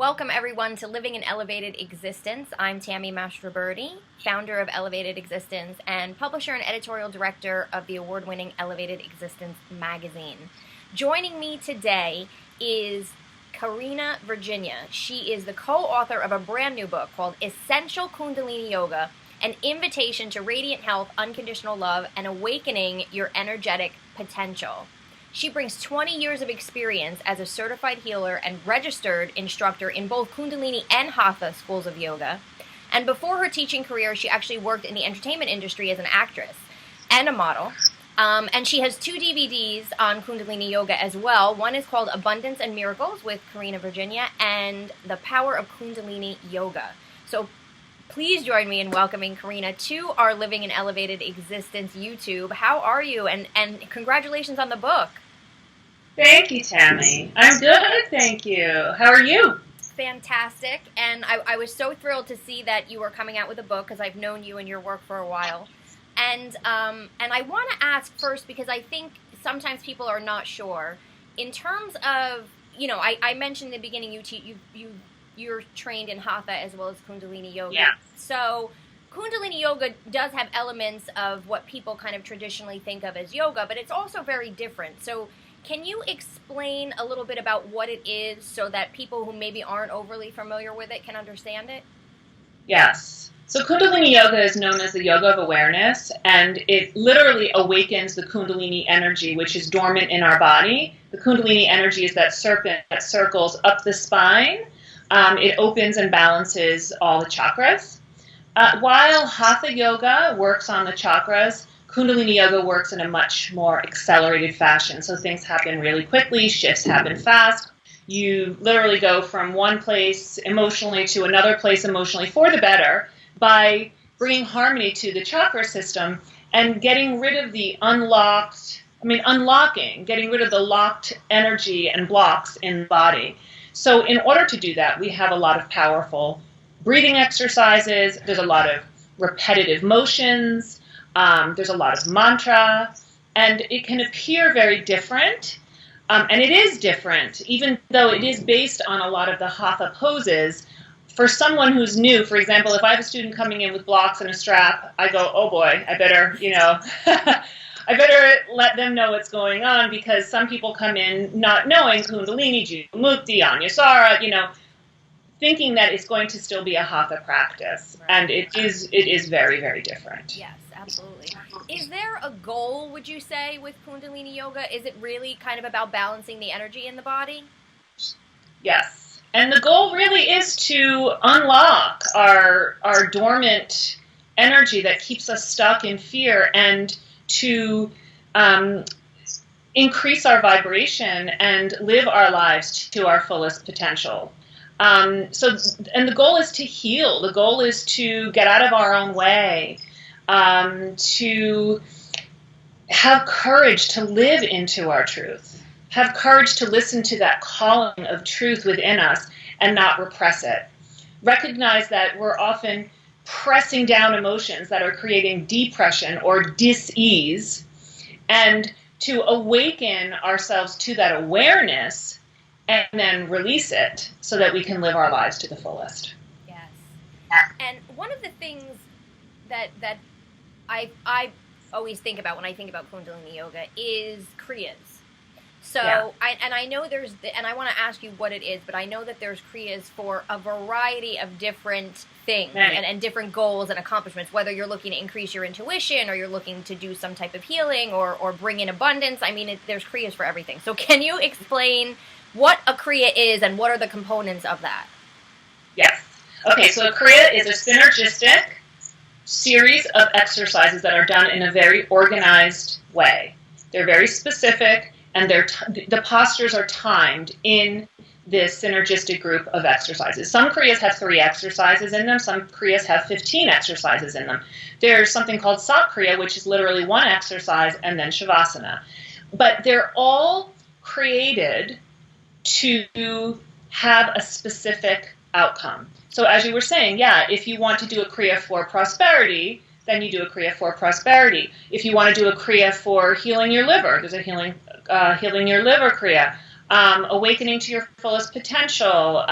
Welcome everyone to Living an Elevated Existence. I'm Tammy Mastroberte, founder of Elevated Existence and publisher and editorial director of the award-winning Elevated Existence magazine. Joining me today is Karena Virginia. She is the co-author of a brand new book called Essential Kundalini Yoga, an invitation to radiant health, unconditional love, and awakening your energetic potential. She brings 20 years of experience as a certified healer and registered instructor in both Kundalini and Hatha schools of yoga. And before her teaching career, she actually worked in the entertainment industry as an actress and a model. And she has 2 DVDs on Kundalini Yoga as well. One is called Abundance and Miracles with Karena Virginia and The Power of Kundalini Yoga. So please join me in welcoming Karena to our Living an Elevated Existence YouTube. How are you? And congratulations on the book. Thank you, Tammy. I'm good, thank you. How are you? Fantastic. And I was so thrilled to see that you were coming out with a book because I've known you and your work for a while. And I want to ask first, because I think sometimes people are not sure, in terms of, you know, I mentioned in the beginning you're trained in Hatha as well as Kundalini Yoga. Yeah. So Kundalini Yoga does have elements of what people kind of traditionally think of as yoga, but it's also very different. So can you explain a little bit about what it is so that people who maybe aren't overly familiar with it can understand it? Yes. So Kundalini Yoga is known as the yoga of awareness, and it literally awakens the Kundalini energy, which is dormant in our body. The Kundalini energy is that serpent that circles up the spine. It opens and balances all the chakras. While Hatha Yoga works on the chakras, Kundalini Yoga works in a much more accelerated fashion. So things happen really quickly, shifts happen fast. You literally go from one place emotionally to another place emotionally for the better by bringing harmony to the chakra system and getting rid of the getting rid of the locked energy and blocks in the body. So in order to do that, we have a lot of powerful breathing exercises. There's a lot of repetitive motions. There's a lot of mantra, and it can appear very different, and it is different, even though it is based on a lot of the Hatha poses. For someone who's new, for example, if I have a student coming in with blocks and a strap, I go, oh boy, I better, I better let them know what's going on, because some people come in not knowing Kundalini, Mukti, Anyasara, thinking that it's going to still be a Hatha practice, right. And it is very, very different. Yes, absolutely. Is there a goal, would you say, with Kundalini Yoga? Is it really kind of about balancing the energy in the body? Yes, and the goal really is to unlock our dormant energy that keeps us stuck in fear, and to increase our vibration and live our lives to our fullest potential. And the goal is to heal. The goal is to get out of our own way, to have courage to live into our truth, have courage to listen to that calling of truth within us and not repress it. Recognize that we're often pressing down emotions that are creating depression or dis-ease, and to awaken ourselves to that awareness and then release it so that we can live our lives to the fullest. Yes. And one of the things that I always think about when I think about Kundalini Yoga is Kriyas. So, yeah. I know and I want to ask you what it is, but I know that there's Kriyas for a variety of different things, right, and different goals and accomplishments, whether you're looking to increase your intuition or you're looking to do some type of healing or bring in abundance. I mean, there's Kriyas for everything. So can you explain what a Kriya is and what are the components of that? Yes. Okay, so a Kriya is a synergistic series of exercises that are done in a very organized way. They're very specific, and the postures are timed in this synergistic group of exercises. Some Kriyas have 3 exercises in them. Some Kriyas have 15 exercises in them. There's something called Sat Kriya, which is literally 1 exercise, and then Shavasana. But they're all created to have a specific outcome. So as you were saying, yeah, if you want to do a Kriya for prosperity, then you do a Kriya for prosperity. If you want to do a Kriya for healing your liver, there's a healing your liver Kriya. awakening to your fullest potential,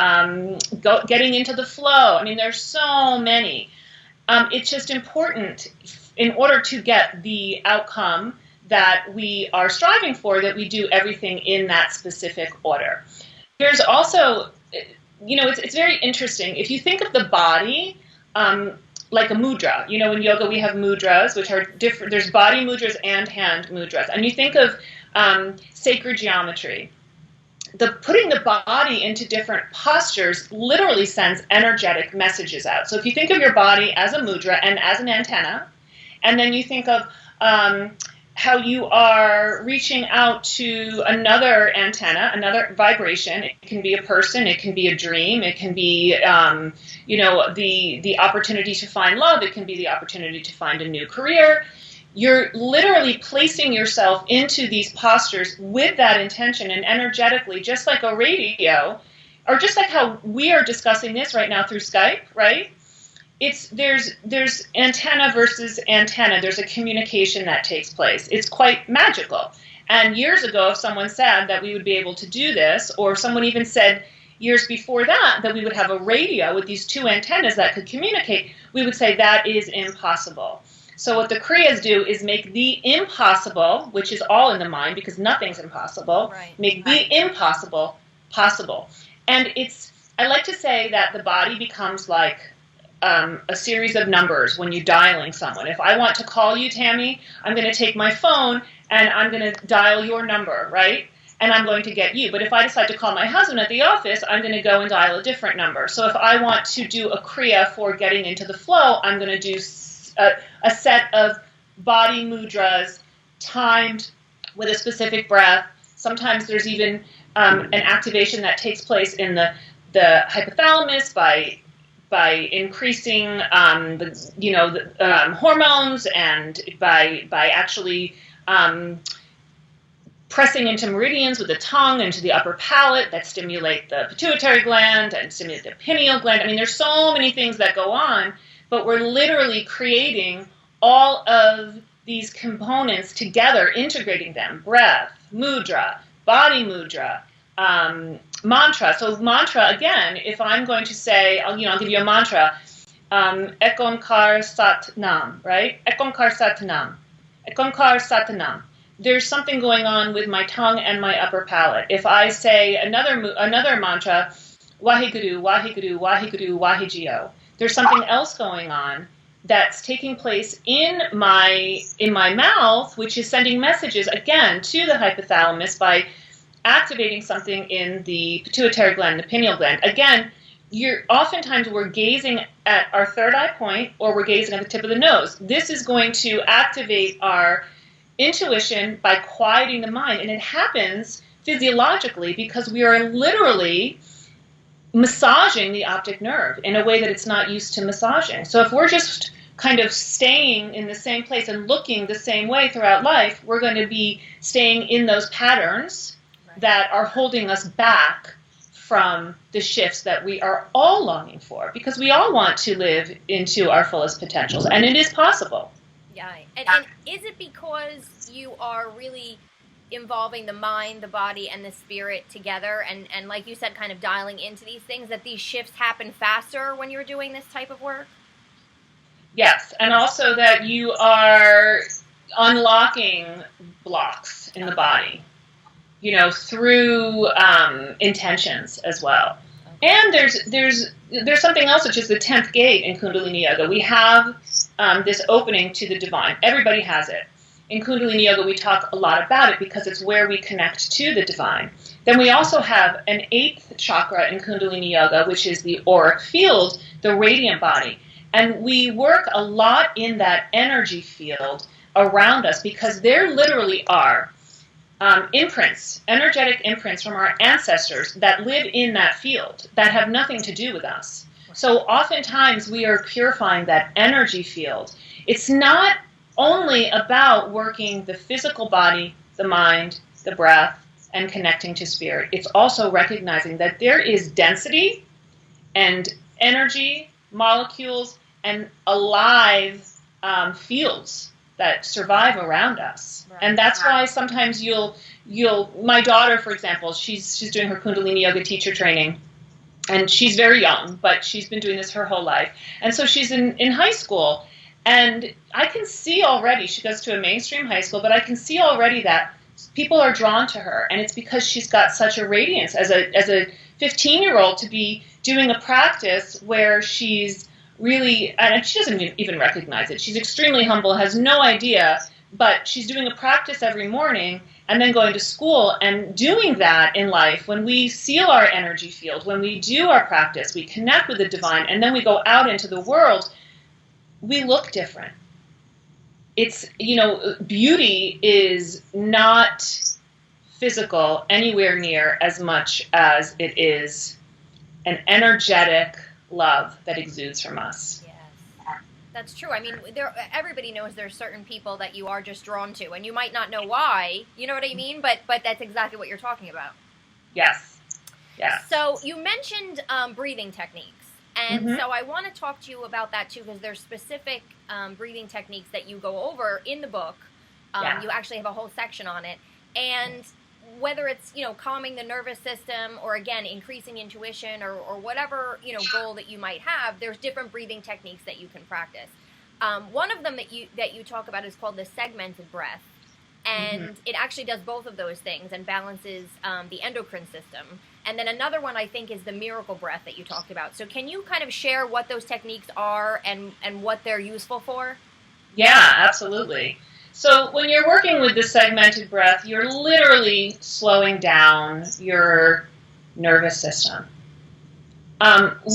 getting into the flow. I mean, there's so many. It's just important in order to get the outcome that we are striving for, that we do everything in that specific order. There's also, it's very interesting. If you think of the body like a mudra, in yoga we have mudras, which are different. There's body mudras and hand mudras. And you think of sacred geometry. Putting the body into different postures literally sends energetic messages out. So if you think of your body as a mudra and as an antenna, and then you think of how you are reaching out to another antenna, another vibration. It can be a person, it can be a dream, it can be, the opportunity to find love, it can be the opportunity to find a new career. You're literally placing yourself into these postures with that intention and energetically, just like a radio, or just like how we are discussing this right now through Skype, right? There's antenna versus antenna. There's a communication that takes place. It's quite magical. And years ago, if someone said that we would be able to do this, or someone even said years before that we would have a radio with these two antennas that could communicate, we would say that is impossible. So what the Kriyas do is make the impossible, which is all in the mind because nothing's impossible, right, make the impossible possible. And I like to say that the body becomes like a series of numbers when you're dialing someone. If I want to call you, Tammy, I'm going to take my phone and I'm going to dial your number, right? And I'm going to get you. But if I decide to call my husband at the office, I'm going to go and dial a different number. So if I want to do a Kriya for getting into the flow, I'm going to do a set of body mudras timed with a specific breath. Sometimes there's even an activation that takes place in the hypothalamus by increasing the hormones and by actually pressing into meridians with the tongue into the upper palate that stimulate the pituitary gland and stimulate the pineal gland. I mean, there's so many things that go on, but we're literally creating all of these components together, integrating them: breath, mudra, body mudra, mantra. So mantra, again, if I'm going to say, I'll give you a mantra, Ek Onkar Sat Nam, right? Ek Onkar Sat Nam. Ek Onkar Sat Nam. There's something going on with my tongue and my upper palate. If I say another mantra, Waheguru, Waheguru, Waheguru, Wahegio, there's something else going on that's taking place in my mouth, which is sending messages, again, to the hypothalamus by activating something in the pituitary gland, the pineal gland. Again, oftentimes we're gazing at our third eye point or we're gazing at the tip of the nose. This is going to activate our intuition by quieting the mind. And it happens physiologically because we are literally massaging the optic nerve in a way that it's not used to massaging. So if we're just kind of staying in the same place and looking the same way throughout life, we're going to be staying in those patterns that are holding us back from the shifts that we are all longing for, because we all want to live into our fullest potentials, and it is possible. Yeah. And is it because you are really involving the mind, the body, and the spirit together, and like you said, kind of dialing into these things, that these shifts happen faster when you're doing this type of work? Yes, and also that you are unlocking blocks in the body, through intentions as well. And there's something else, which is the 10th gate in Kundalini Yoga. We have this opening to the divine. Everybody has it. In Kundalini Yoga, we talk a lot about it because it's where we connect to the divine. Then we also have an 8th chakra in Kundalini Yoga, which is the auric field, the radiant body. And we work a lot in that energy field around us because there literally are imprints, energetic imprints from our ancestors that live in that field that have nothing to do with us. So oftentimes we are purifying that energy field. It's not only about working the physical body, the mind, the breath, and connecting to spirit. It's also recognizing that there is density and energy, molecules, and alive fields that survive around us. Right. And that's why sometimes my daughter, for example, she's doing her Kundalini Yoga teacher training, and she's very young, but she's been doing this her whole life. And so she's in high school, and I can see already, she goes to a mainstream high school, but I can see already that people are drawn to her, and it's because she's got such a radiance as a 15-year-old to be doing a practice where she's really, and she doesn't even recognize it. She's extremely humble, has no idea, but she's doing a practice every morning and then going to school and doing that in life. When we seal our energy field, when we do our practice, we connect with the divine, and then we go out into the world, we look different. It's, beauty is not physical anywhere near as much as it is an energetic love that exudes from us. Yes, that's true. I mean, everybody knows there's certain people that you are just drawn to, and you might not know why. You know what I mean? But that's exactly what you're talking about. Yes. Yeah. So you mentioned breathing techniques, and so I want to talk to you about that too, because there's specific breathing techniques that you go over in the book. You actually have a whole section on it, and whether it's, calming the nervous system or, again, increasing intuition or whatever, goal that you might have, there's different breathing techniques that you can practice. One of them that you talk about is called the segmented breath. And it actually does both of those things and balances the endocrine system. And then another one, I think, is the miracle breath that you talked about. So can you kind of share what those techniques are and what they're useful for? Yeah, absolutely. So when you're working with the segmented breath, you're literally slowing down your nervous system.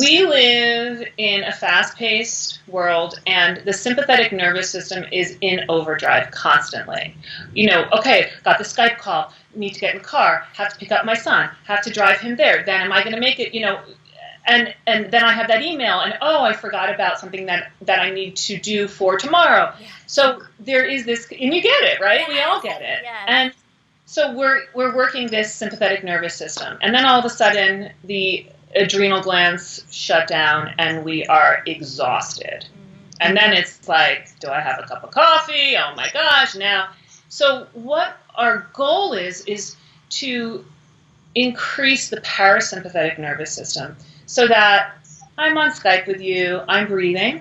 We live in a fast-paced world, and the sympathetic nervous system is in overdrive constantly. Okay, got the Skype call, need to get in the car, have to pick up my son, have to drive him there, then am I going to make it, and then I have that email, and I forgot about something that I need to do for tomorrow. Yeah. So there is this, and you get it, right? Yes. We all get it. Yes. And so we're working this sympathetic nervous system, and then all of a sudden the adrenal glands shut down, and we are exhausted. And then it's like, do I have a cup of coffee? Oh my gosh, now. So what our goal is to increase the parasympathetic nervous system, so that I'm on Skype with you, I'm breathing,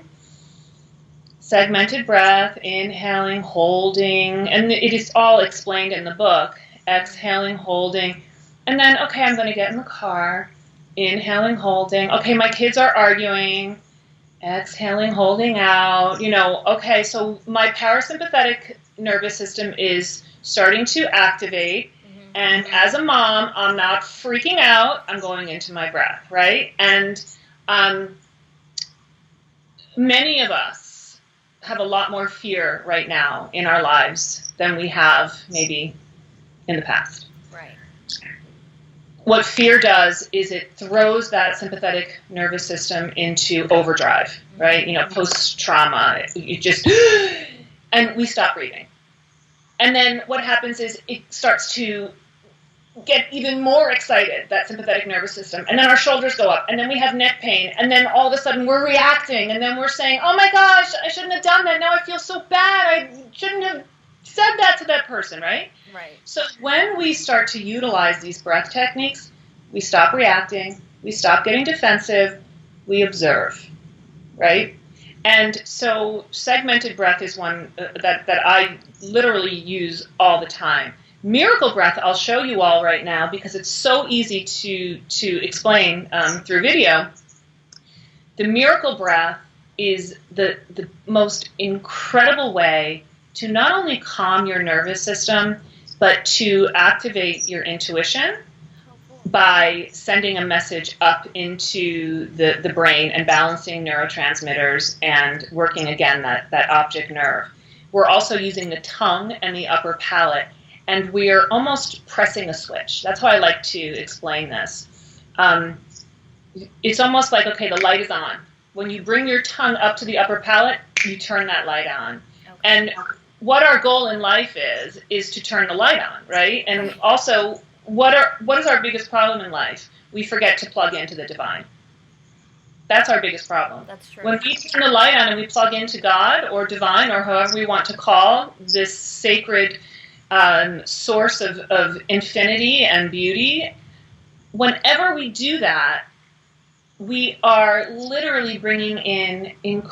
segmented breath, inhaling, holding, and it is all explained in the book, exhaling, holding, and then, okay, I'm going to get in the car, inhaling, holding, okay, my kids are arguing, exhaling, holding out, okay, so my parasympathetic nervous system is starting to activate. And as a mom, I'm not freaking out. I'm going into my breath, right? And many of us have a lot more fear right now in our lives than we have maybe in the past. Right. What fear does is it throws that sympathetic nervous system into overdrive, right? Post-trauma, and we stop breathing. And then what happens is it starts to get even more excited, that sympathetic nervous system, and then our shoulders go up, and then we have neck pain, and then all of a sudden we're reacting, and then we're saying, oh my gosh, I shouldn't have done that, now I feel so bad, I shouldn't have said that to that person, right? Right. So when we start to utilize these breath techniques, we stop reacting, we stop getting defensive, we observe, right? And so segmented breath is one that I literally use all the time. Miracle breath, I'll show you all right now because it's so easy to explain through video. The miracle breath is the most incredible way to not only calm your nervous system, but to activate your intuition by sending a message up into the brain and balancing neurotransmitters and working, again, that optic nerve. We're also using the tongue and the upper palate, and we're almost pressing a switch. That's how I like to explain this. It's almost like, okay, the light is on. When you bring your tongue up to the upper palate, you turn that light on. Okay. And what our goal in life is to turn the light on, right? And also, what is our biggest problem in life? We forget to plug into the divine. That's our biggest problem. That's true. When we turn the light on and we plug into God or divine or however we want to call this sacred source of infinity and beauty, whenever we do that, we are literally bringing in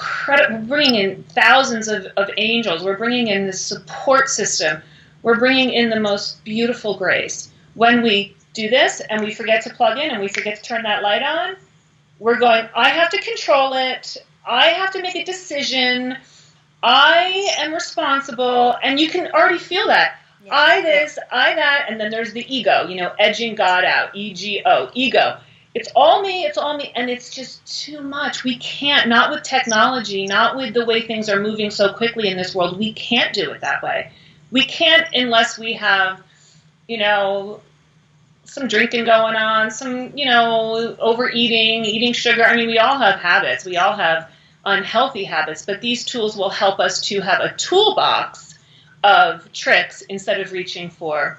thousands of angels. We're bringing in this support system. We're bringing in the most beautiful grace. When we do this and we forget to plug in and we forget to turn that light on, we're going, I have to control it. I have to make a decision. I am responsible. And you can already feel that. Yeah. I this, I that, and then there's the ego, edging God out, ego, ego. It's all me, and it's just too much. We can't, not with technology, not with the way things are moving so quickly in this world, we can't do it that way. We can't unless we have, some drinking going on, some, overeating, eating sugar. I mean, we all have habits. We all have unhealthy habits, but these tools will help us to have a toolbox of tricks instead of reaching for,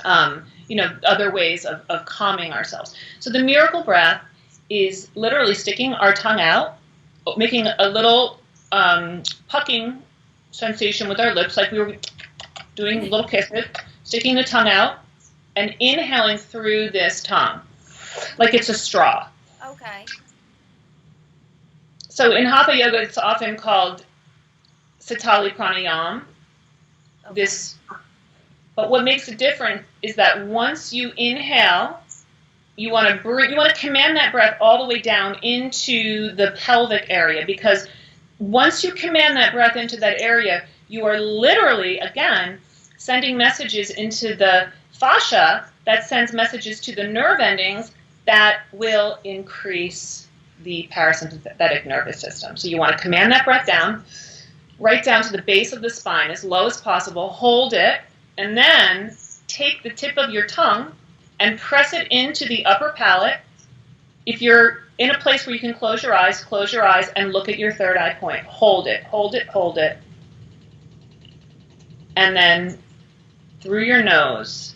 other ways of calming ourselves. So the miracle breath is literally sticking our tongue out, making a little pucking sensation with our lips, like we were doing little kisses, sticking the tongue out, and inhaling through this tongue, like it's a straw. Okay. So in Hatha Yoga, it's often called Sitali Pranayam. Okay. But what makes it different is that once you inhale, you want to command that breath all the way down into the pelvic area, because once you command that breath into that area, you are literally, again, sending messages into the fascia that sends messages to the nerve endings that will increase the parasympathetic nervous system. So you want to command that breath down, right down to the base of the spine, as low as possible, hold it, and then take the tip of your tongue and press it into the upper palate. If you're in a place where you can close your eyes, and look at your third eye point. Hold it, hold it, hold it. And then through your nose,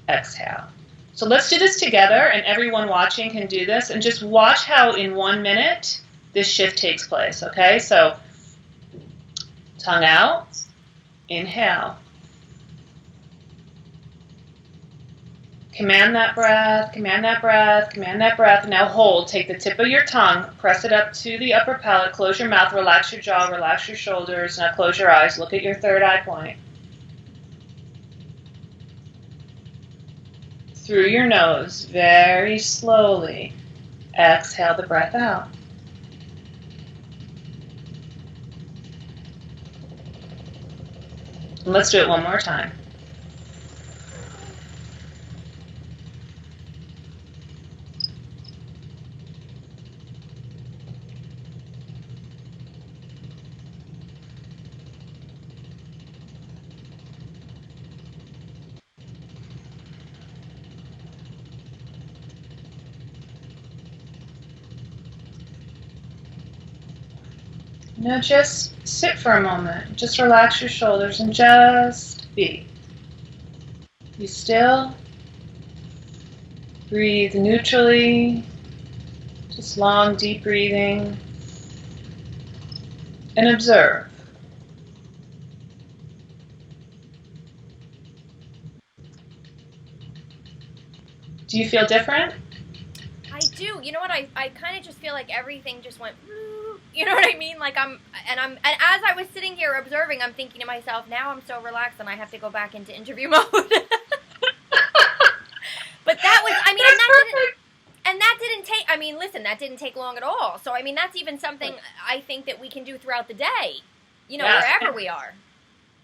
exhale. So let's do this together, and everyone watching can do this, and just watch how in 1 minute this shift takes place, okay? So tongue out, inhale. Command that breath, command that breath, command that breath. Now hold. Take the tip of your tongue, press it up to the upper palate, close your mouth, relax your jaw, relax your shoulders. Now close your eyes, look at your third eye point. Through your nose, very slowly, exhale the breath out. And let's do it one more time. Now just sit for a moment. Just relax your shoulders and just be. Be still. Breathe neutrally. Just long, deep breathing. And observe. Do you feel different? I do. You know what? I kind of just feel like everything just went, you know what I mean? Like and as I was sitting here observing, I'm thinking to myself, now I'm so relaxed and I have to go back into interview mode. But that was, I mean, that didn't take long at all. So, I mean, that's even something I think that we can do throughout the day, wherever we are.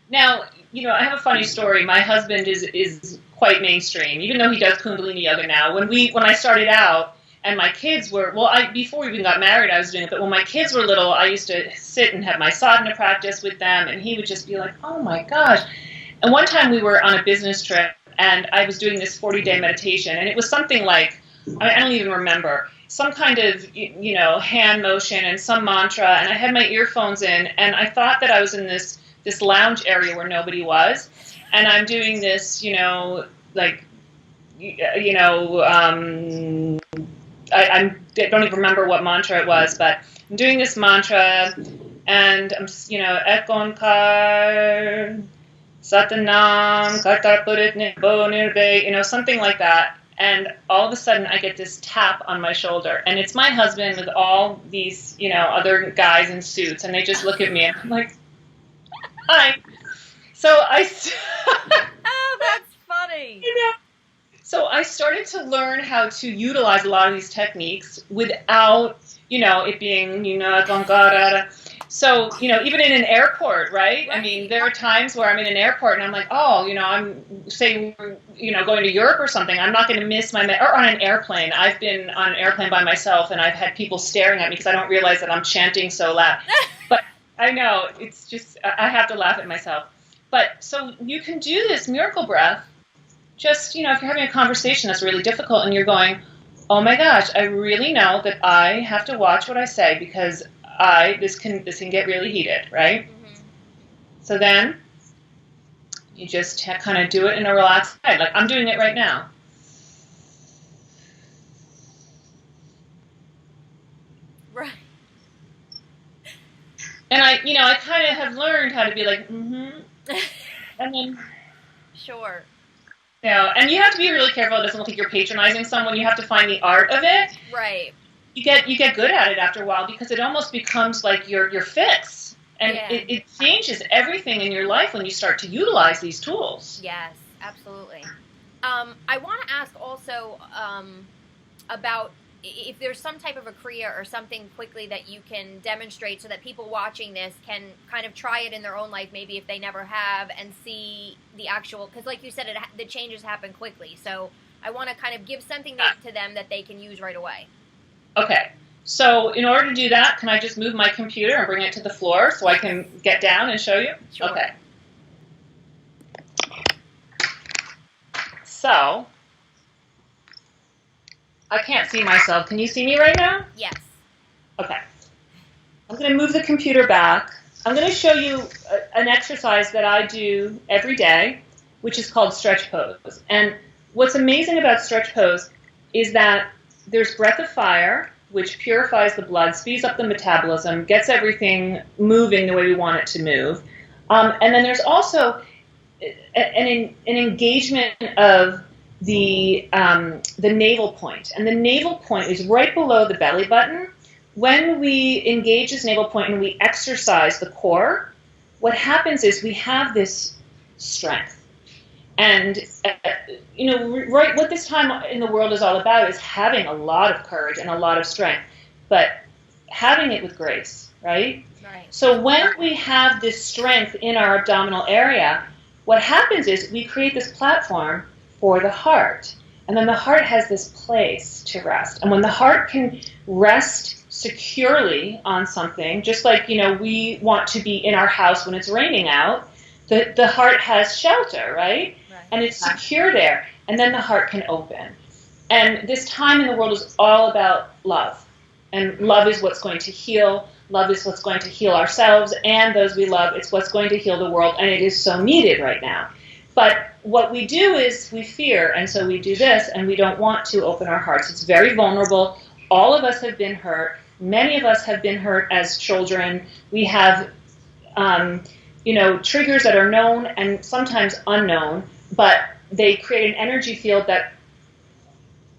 Now, I have a funny story. My husband is quite mainstream, even though he does Kundalini Yoga now. When I started out, and my kids were, before we even got married, I was doing it, but when my kids were little, I used to sit and have my sadhana practice with them, and he would just be like, oh my gosh. And one time we were on a business trip, and I was doing this 40-day meditation, and it was something like, I don't even remember, some kind of, hand motion and some mantra, and I had my earphones in, and I thought that I was in this lounge area where nobody was, and I'm doing this, I don't even remember what mantra it was, but I'm doing this mantra, and I'm, Ekonkar, Satanam, Kartapurit Nibo Nirbe, something like that. And all of a sudden I get this tap on my shoulder, and it's my husband with all these, other guys in suits, and they just look at me, and I'm like, hi. So Oh, that's funny. So I started to learn how to utilize a lot of these techniques without, it being, so, even in an airport, right? I mean, there are times where I'm in an airport and I'm like, I'm, say, going to Europe or something. I'm not going to miss or on an airplane. I've been on an airplane by myself, and I've had people staring at me because I don't realize that I'm chanting so loud. But I know, it's just, I have to laugh at myself. But so you can do this miracle breath. Just, if you're having a conversation that's really difficult and you're going, oh my gosh, I really know that I have to watch what I say because this can get really heated, right? Mm-hmm. So then you just kind of do it in a relaxed way. Like I'm doing it right now. Right. And I kind of have learned how to be like, mm-hmm. And then. Sure. And you have to be really careful. It doesn't look like you're patronizing someone. You have to find the art of it. Right. You get good at it after a while because it almost becomes like your fix. And it changes everything in your life when you start to utilize these tools. Yes, absolutely. I want to ask also about if there's some type of a Kriya or something quickly that you can demonstrate so that people watching this can kind of try it in their own life, maybe if they never have, and see the actual, because like you said, the changes happen quickly. So I want to kind of give something to them that they can use right away. Okay. So in order to do that, can I just move my computer and bring it to the floor so I can get down and show you? Sure. Okay. So I can't see myself. Can you see me right now? Yes. Okay. I'm going to move the computer back. I'm going to show you an exercise that I do every day, which is called stretch pose. And what's amazing about stretch pose is that there's breath of fire, which purifies the blood, speeds up the metabolism, gets everything moving the way we want it to move. And then there's also an engagement of the navel point. And the navel point is right below the belly button. When we engage this navel point and we exercise the core, what happens is we have this strength. And, right, what this time in the world is all about is having a lot of courage and a lot of strength, but having it with grace, right? Right. So when we have this strength in our abdominal area, what happens is we create this platform for the heart. And then the heart has this place to rest. And when the heart can rest securely on something, just like, we want to be in our house when it's raining out, the heart has shelter, right? And it's secure there. And then the heart can open. And this time in the world is all about love. And love is what's going to heal. Love is what's going to heal ourselves and those we love. It's what's going to heal the world. And it is so needed right now. But what we do is we fear. And so we do this. And we don't want to open our hearts. It's very vulnerable. All of us have been hurt. Many of us have been hurt as children. We have, triggers that are known and sometimes unknown. But they create an energy field that,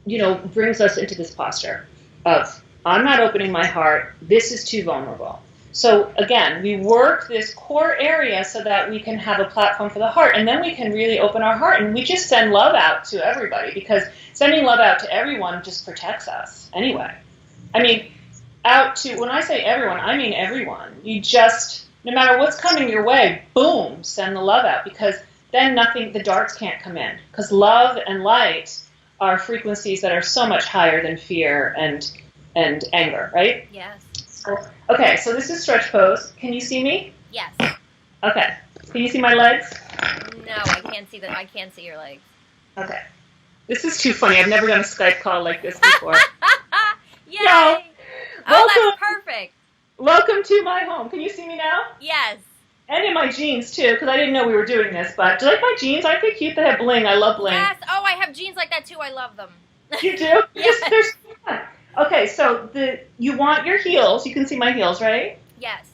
brings us into this posture of, I'm not opening my heart. This is too vulnerable. So again, we work this core area so that we can have a platform for the heart. And then we can really open our heart. And we just send love out to everybody because sending love out to everyone just protects us anyway. I mean, when I say everyone, I mean everyone. You just, no matter what's coming your way, boom, send the love out because then the darks can't come in. Because love and light are frequencies that are so much higher than fear and anger, right? Yes. Okay, so this is stretch pose. Can you see me? Yes. Okay. Can you see my legs? No, I can't see I can't see your legs. Okay. This is too funny. I've never done a Skype call like this before. Yay! No. That's perfect. Welcome to my home. Can you see me now? Yes. And in my jeans, too, because I didn't know we were doing this. But do you like my jeans? Aren't they cute? They have bling. I love bling. Yes. Oh, I have jeans like that, too. I love them. You do? Yes. There's fun. Okay, so you want your heels. You can see my heels, right? Yes.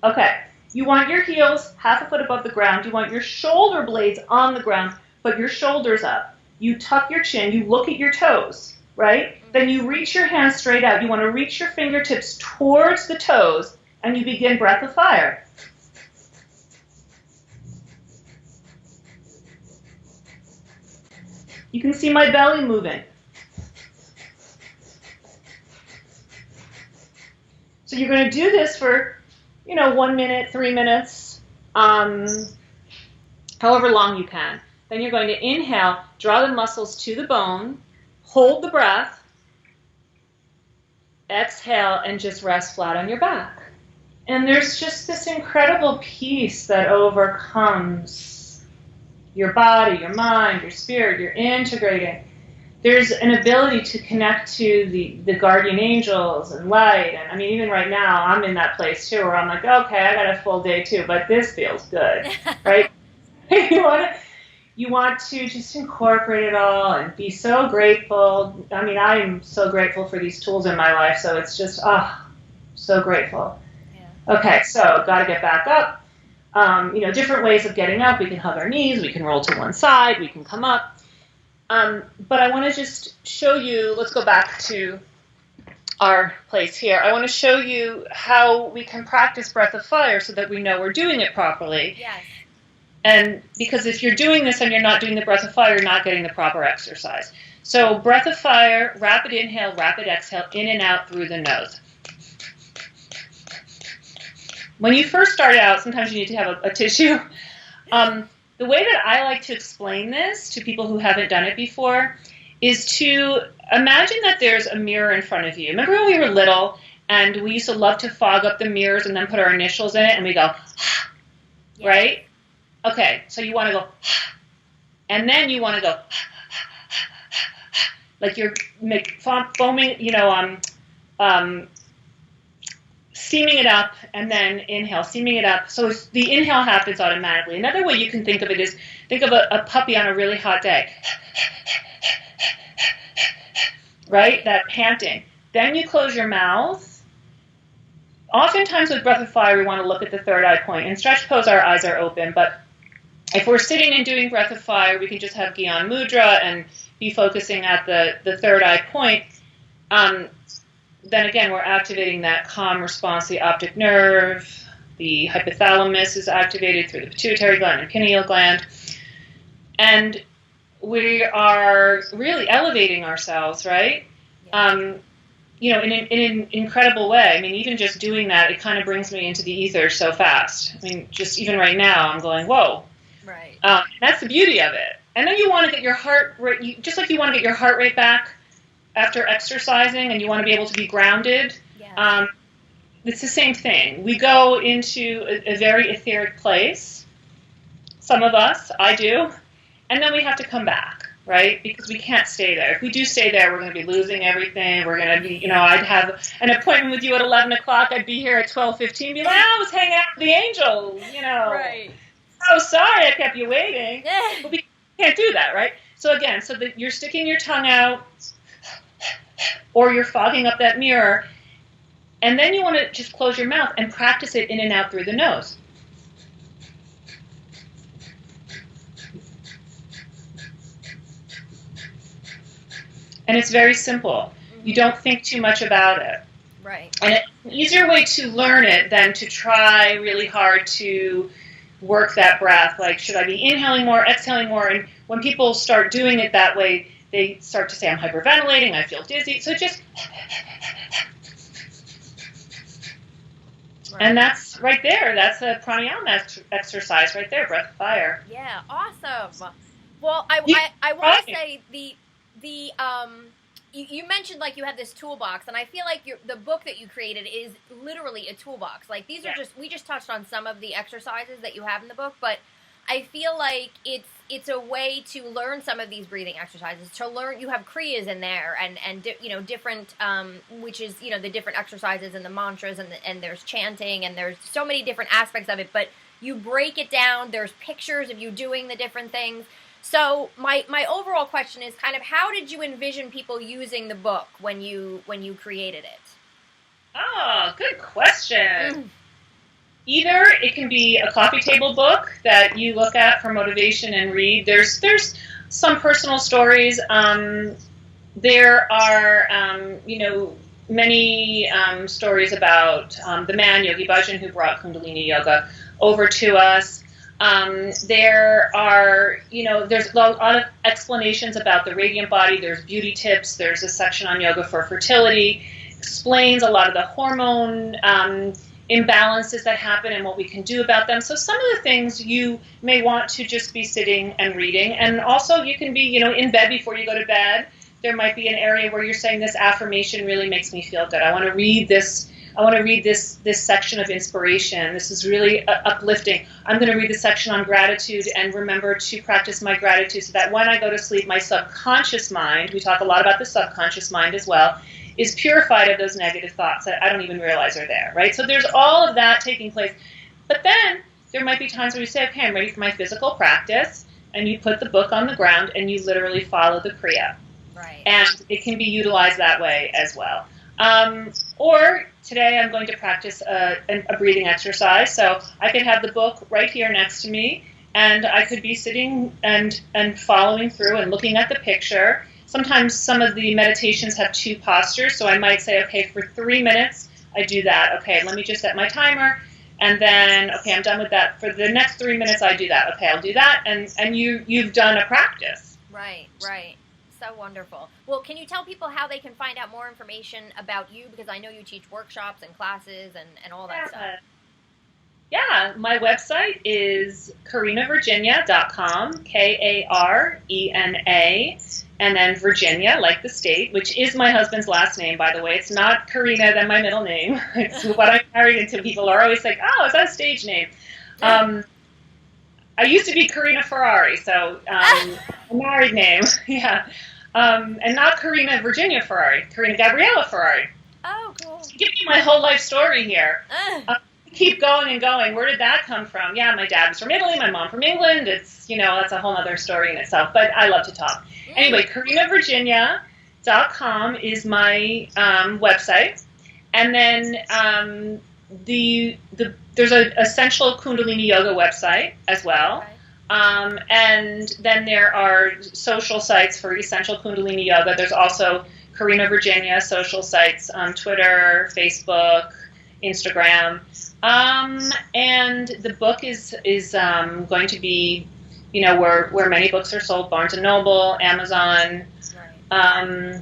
Okay. You want your heels half a foot above the ground. You want your shoulder blades on the ground, but your shoulders up. You tuck your chin. You look at your toes, right? Mm-hmm. Then you reach your hands straight out. You want to reach your fingertips towards the toes, and you begin breath of fire. You can see my belly moving. So you're going to do this for, 1 minute, 3 minutes, however long you can. Then you're going to inhale, draw the muscles to the bone, hold the breath, exhale, and just rest flat on your back. And there's just this incredible peace that overcomes your body, your mind, your spirit. You're integrating. There's an ability to connect to the guardian angels and light. And I mean, even right now, I'm in that place too, where I'm like, okay, I got a full day too, but this feels good, right? You want to just incorporate it all and be so grateful. I mean, I'm so grateful for these tools in my life, so it's just, so grateful. Yeah. Okay, so got to get back up. Different ways of getting up. We can hug our knees, we can roll to one side, we can come up. But I want to just show you, let's go back to our place here. I want to show you how we can practice breath of fire so that we know we're doing it properly. Yes. And because if you're doing this and you're not doing the breath of fire, you're not getting the proper exercise. So breath of fire, rapid inhale, rapid exhale, in and out through the nose. When you first start out, sometimes you need to have a tissue. The way that I like to explain this to people who haven't done it before is to imagine that there's a mirror in front of you. Remember when we were little and we used to love to fog up the mirrors and then put our initials in it and we go, yeah. Right? Okay, so you want to go, and then you want to go, like you're foaming, steaming it up, and then inhale, steaming it up. So the inhale happens automatically. Another way you can think of it is, think of a puppy on a really hot day. Right? That panting. Then you close your mouth. Oftentimes with breath of fire, we want to look at the third eye point. In stretch pose, our eyes are open, but if we're sitting and doing breath of fire, we can just have Gyan Mudra and be focusing at the third eye point. Then again, we're activating that calm response, the optic nerve, the hypothalamus is activated through the pituitary gland and pineal gland. And we are really elevating ourselves, right? Yeah. In an incredible way. I mean, even just doing that, it kind of brings me into the ether so fast. I mean, just even right now, I'm going, whoa. Right. That's the beauty of it. And then you want to get your heart rate, just like you want to get your heart rate back after exercising, and you want to be able to be grounded. Yeah. It's the same thing. We go into a very etheric place. Some of us, I do, and then we have to come back, right? Because we can't stay there. If we do stay there, we're going to be losing everything. We're going to be, I'd have an appointment with you at 11 o'clock. I'd be here at 12:15. Be like, I was hanging out with the angels, Right. Oh, sorry, I kept you waiting. But we can't do that, right? So again, you're sticking your tongue out, or you're fogging up that mirror, and then you want to just close your mouth and practice it in and out through the nose. And it's very simple. You don't think too much about it. Right. And it's an easier way to learn it than to try really hard to work that breath. Like, should I be inhaling more, exhaling more? And when people start doing it that way, they start to say, I'm hyperventilating, I feel dizzy. So just, right. And that's right there. That's a pranayama exercise right there, breath of fire. Yeah, awesome. Well, I want to say you mentioned like you had this toolbox, and I feel like the book that you created is literally a toolbox. Like these are we just touched on some of the exercises that you have in the book, but I feel like it's a way to learn some of these breathing exercises. To learn, you have Kriyas in there, and different, which is the different exercises and the mantras, and there's chanting, and there's so many different aspects of it. But you break it down. There's pictures of you doing the different things. So my overall question is kind of, how did you envision people using the book when you created it? Oh, good question. Either it can be a coffee table book that you look at for motivation and read. There's some personal stories. There are many stories about the man Yogi Bhajan who brought Kundalini Yoga over to us. There are, there's a lot of explanations about the radiant body. There's beauty tips. There's a section on yoga for fertility. Explains a lot of the hormone imbalances that happen and what we can do about them. So some of the things you may want to just be sitting and reading. And also you can be, in bed before you go to bed. There might be an area where you're saying, this affirmation really makes me feel good. I want to read this. I want to read this section of inspiration. This is really uplifting. I'm going to read the section on gratitude and remember to practice my gratitude so that when I go to sleep, my subconscious mind, we talk a lot about the subconscious mind as well, is purified of those negative thoughts that I don't even realize are there, right? So there's all of that taking place. But then there might be times where you say, okay, I'm ready for my physical practice, and you put the book on the ground and you literally follow the Kriya. Right. And it can be utilized that way as well. Or today I'm going to practice a breathing exercise. So I could have the book right here next to me, and I could be sitting and following through and looking at the picture. Sometimes some of the meditations have two postures, so I might say, okay, for 3 minutes, I do that. Okay, let me just set my timer, and then, okay, I'm done with that. For the next 3 minutes, I do that. Okay, I'll do that, and you've done a practice. Right. So wonderful. Well, can you tell people how they can find out more information about you? Because I know you teach workshops and classes and all that stuff. Yeah, my website is KarenaVirginia.com, Karena, and then Virginia, like the state, which is my husband's last name, by the way. It's not Karina, then my middle name. It's what I'm married into. People are always like, oh, is that a stage name? I used to be Karina Ferrari, so a married name, yeah. And not Karena Virginia Ferrari, Karina Gabriella Ferrari. Oh, cool. Give me my whole life story here. Keep going and going. Where did that come from? Yeah, my dad was from Italy, my mom from England. It's, that's a whole other story in itself, but I love to talk. Anyway, KarenaVirginia.com is my website. And then there's an Essential Kundalini Yoga website as well. Okay. And then there are social sites for Essential Kundalini Yoga. There's also Karena Virginia social sites on Twitter, Facebook, Instagram. And the book is going to be, where many books are sold, Barnes & Noble, Amazon. Right.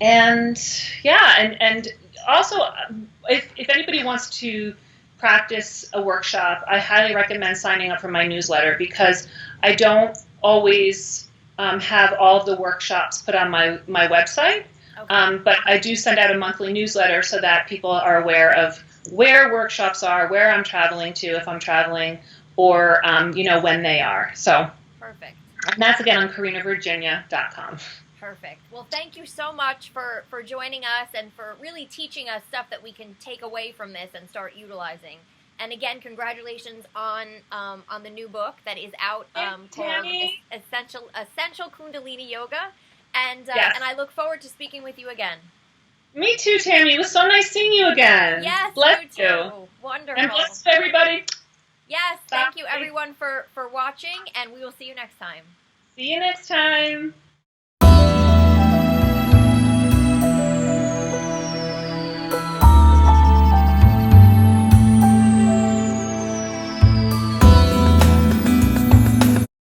And also, if anybody wants to practice a workshop, I highly recommend signing up for my newsletter, because I don't always have all of the workshops put on my website. Okay. But I do send out a monthly newsletter so that people are aware of where workshops are, where I'm traveling to, if I'm traveling, or when they are. So perfect. And that's again on KarenaVirginia.com. Perfect. Well, thank you so much for joining us and for really teaching us stuff that we can take away from this and start utilizing. And again, congratulations on the new book that is out called Essential Kundalini Yoga. And yes. And I look forward to speaking with you again. Me too, Tammy. It was so nice seeing you again. Yes, bless you too. Wonderful. And bless everybody. Yes, Bye. thank you everyone for watching, and we will see you next time. See you next time.